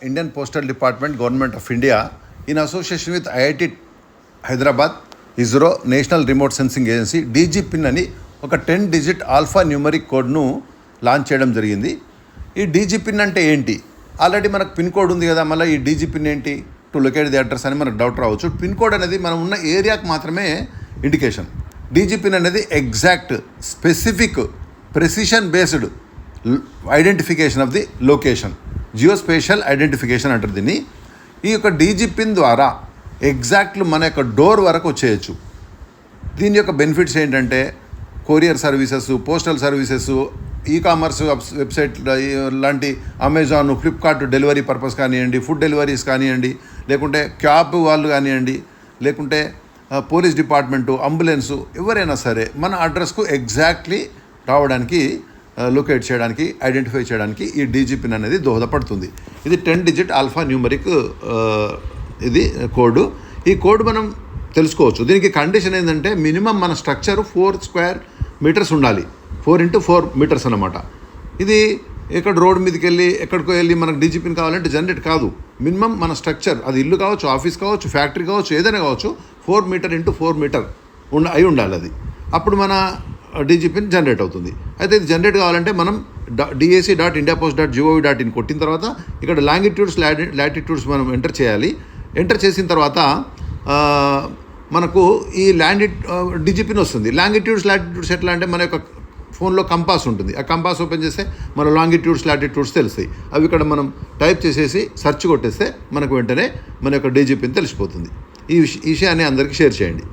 Indian Postal Department, Government of India, in association with IIT Hyderabad, ISRO, National Remote Sensing Agency, DG PIN అని ఒక 10-digit alpha numeric కోడ్ను launch చేయడం జరిగింది. ఈ DG pin అంటే ఏంటి? ఆల్రెడీ మనకు పిన్ కోడ్ ఉంది కదా, మళ్ళీ ఈ డీజీ పిన్ ఏంటి టు లొకేట్ ది అడ్రస్ అని మనకు డౌట్ రావచ్చు. పిన్ కోడ్ అనేది మనం ఉన్న ఏరియాకి మాత్రమే ఇండికేషన్. డీజీ పిన్ అనేది exact, specific, precision based identification of the location, geospatial identification అంటారు దీన్ని. ఈ యొక్క డీజీ పిన్ ద్వారా ఎగ్జాక్ట్లు మన యొక్క డోర్ వరకు వచ్చేయచ్చు. దీని యొక్క బెనిఫిట్స్ ఏంటంటే courier services, postal services, e-commerce website లాంటి అమెజాన్, ఫ్లిప్కార్ట్ డెలివరీ పర్పస్ కానివ్వండి, ఫుడ్ డెలివరీస్ కానివ్వండి, లేకుంటే క్యాబ్ వాళ్ళు కానివ్వండి, లేకుంటే పోలీస్ డిపార్ట్మెంటు, అంబులెన్సు, ఎవరైనా సరే మన అడ్రస్కు ఎగ్జాక్ట్లీ రావడానికి, లొకేట్ చేయడానికి, ఐడెంటిఫై చేయడానికి ఈ డీజీ పిన్ అనేది దోహదపడుతుంది. ఇది 10-digit ఆల్ఫా న్యూమరిక్ ఇది కోడ్. ఈ కోడ్ మనం తెలుసుకోవచ్చు. దీనికి కండిషన్ ఏంటంటే మినిమం మన స్ట్రక్చర్ 4 square meters ఉండాలి. 4 into 4 meters అన్నమాట. ఇది ఎక్కడ రోడ్ మీదకి వెళ్ళి ఎక్కడికో వెళ్ళి మనకు డీజీ పిన్ కావాలంటే జనరేట్ కాదు. మినిమం మన స్ట్రక్చర్, అది ఇల్లు కావచ్చు, ఆఫీస్ కావచ్చు, ఫ్యాక్టరీ కావచ్చు, ఏదైనా కావచ్చు, 4 meter into 4 meter అయి ఉండాలి. అది అప్పుడు మన డీజీ పిన్ జనరేట్ అవుతుంది. అయితే ఇది జనరేట్ కావాలంటే మనం dac.indiapost.gov.in కొట్టిన తర్వాత ఇక్కడ లాంగిట్యూడ్స్, లాటిట్యూడ్స్ మనం ఎంటర్ చేయాలి. ఎంటర్ చేసిన తర్వాత మనకు ఈ డీజీ పిన్ వస్తుంది. లాంగిట్యూడ్స్, లాటిట్యూడ్స్ ఎట్లా అంటే మన యొక్క ఫోన్లో కంపాస్ ఉంటుంది. ఆ కంపాస్ ఓపెన్ చేస్తే మన లాంగిట్యూడ్స్, లాటిట్యూడ్స్ తెలుస్తాయి. అవి ఇక్కడ మనం టైప్ చేసేసి సెర్చ్ కొట్టేస్తే మనకు వెంటనే మన యొక్క డీజీ పిన్ తెలిసిపోతుంది. ఈ విషయాన్ని అందరికీ షేర్ చేయండి.